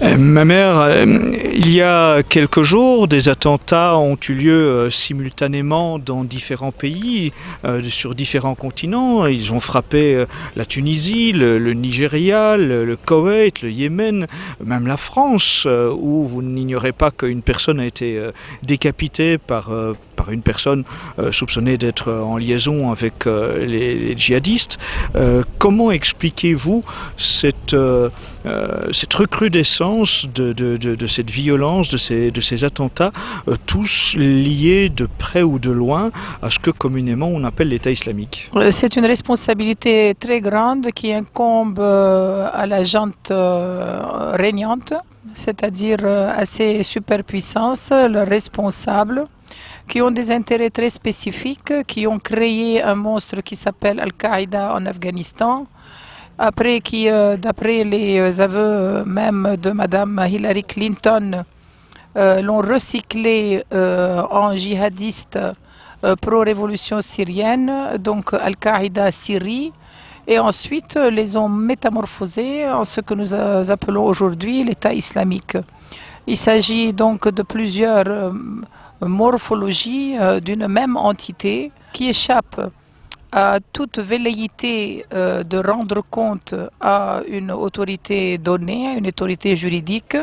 Ma mère, il y a quelques jours, des attentats ont eu lieu simultanément dans différents pays, sur différents continents. Ils ont frappé la Tunisie, le Nigeria, le Koweït, le Yémen, même la France, où vous n'ignorez pas qu'une personne a été décapitée par une personne soupçonnée d'être en liaison avec les djihadistes. Comment expliquez-vous cette recrudescence de cette violence, de ces attentats, tous liés de près ou de loin à ce que communément on appelle l'État islamique? C'est une responsabilité très grande qui incombe à la junte régnante, c'est-à-dire à ces superpuissances, leurs responsables, qui ont des intérêts très spécifiques, qui ont créé un monstre qui s'appelle Al-Qaïda en Afghanistan, après qui, d'après les aveux même de Madame Hillary Clinton, l'ont recyclé en djihadiste pro-révolution syrienne, donc Al-Qaïda Syrie, et ensuite les ont métamorphosés en ce que nous appelons aujourd'hui l'État islamique. Il s'agit donc de plusieurs morphologies d'une même entité qui échappe à toute velléité de rendre compte à une autorité donnée, à une autorité juridique.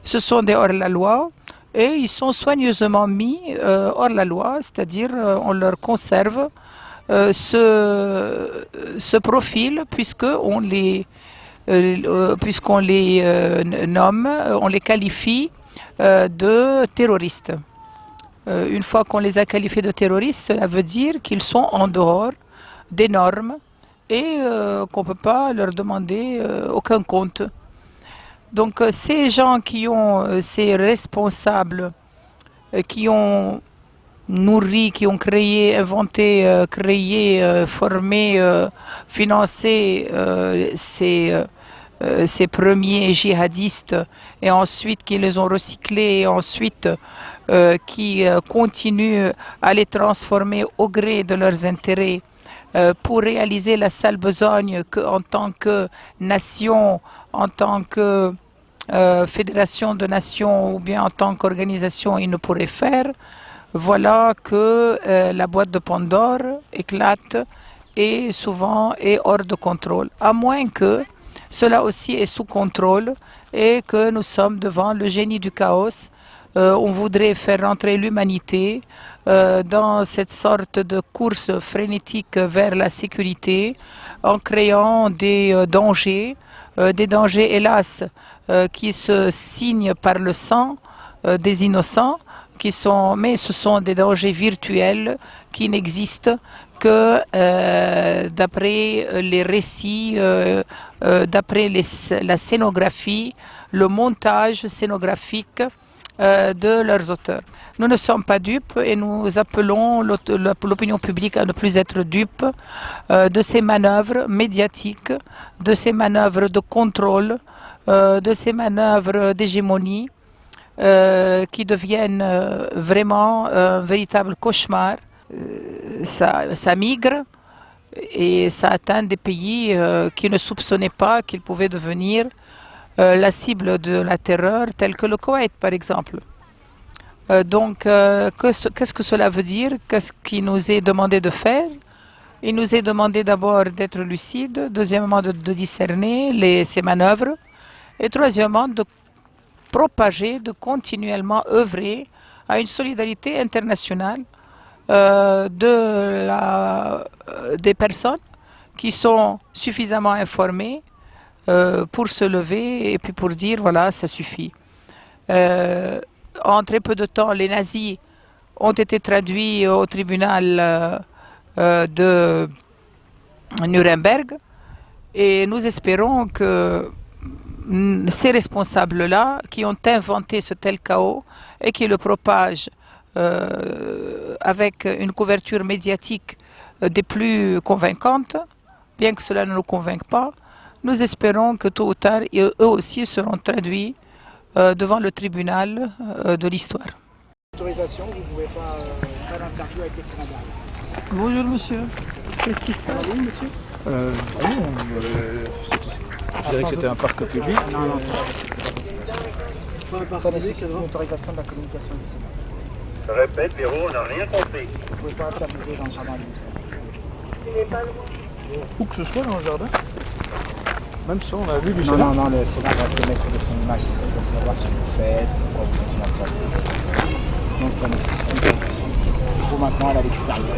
Ce sont des hors-la-loi et ils sont soigneusement mis hors-la-loi, c'est-à-dire on leur conserve ce profil puisqu'on les nomme, on les qualifie de terroristes. Une fois qu'on les a qualifiés de terroristes, cela veut dire qu'ils sont en dehors des normes et qu'on ne peut pas leur demander aucun compte. Donc ces gens qui ont, ces responsables, qui ont nourri, qui ont créé, inventé, formé, financé ces premiers djihadistes et ensuite qui les ont recyclés et ensuite qui continuent à les transformer au gré de leurs intérêts pour réaliser la sale besogne qu'en tant que nation, en tant que fédération de nations ou bien en tant qu'organisation ils ne pourraient faire. Voilà que la boîte de Pandore éclate et souvent est hors de contrôle, à moins que cela aussi est sous contrôle et que nous sommes devant le génie du chaos. On voudrait faire rentrer l'humanité dans cette sorte de course frénétique vers la sécurité en créant des dangers hélas qui se signent par le sang des innocents, mais ce sont des dangers virtuels qui n'existent que d'après les récits, d'après la scénographie, le montage scénographique de leurs auteurs. Nous ne sommes pas dupes et nous appelons l'opinion publique à ne plus être dupe de ces manœuvres médiatiques, de ces manœuvres de contrôle, de ces manœuvres d'hégémonie qui deviennent vraiment un véritable cauchemar. Ça migre et ça atteint des pays qui ne soupçonnaient pas qu'ils pouvaient devenir la cible de la terreur, telle que le Koweït par exemple. Donc, qu'est-ce que cela veut dire? Qu'est-ce qui nous est demandé de faire? Il nous est demandé d'abord d'être lucide, deuxièmement de discerner ces manœuvres, et troisièmement de propager, de continuellement œuvrer à une solidarité internationale des personnes qui sont suffisamment informées pour se lever et puis pour dire voilà, ça suffit. En très peu de temps, les nazis ont été traduits au tribunal de Nuremberg et nous espérons que ces responsables-là qui ont inventé ce tel chaos et qui le propagent avec une couverture médiatique des plus convaincantes, bien que cela ne nous convainque pas, nous espérons que tôt ou tard, eux aussi seront traduits devant le tribunal de l'histoire. Autorisation, vous ne pouvez pas faire l'interview avec le Sénégal. Bonjour monsieur, qu'est-ce qui se passe? Oui, monsieur. Je dirais que c'était un parc public. Non, c'est pas possible. Ça nécessite une autorisation de la communication du Sénat. Je répète, Véro, on n'a rien compris. Vous ne pouvez pas interviewer dans le jardin du Sénat. Où que ce soit dans le jardin. Même ça, on a vu du Non, Sénat. non, non, le Sénat reste le maître de son image. Il doit savoir ce que vous faites, pourquoi vous faites une interview. Donc ça nécessite une autorisation. Il faut maintenant aller à l'extérieur.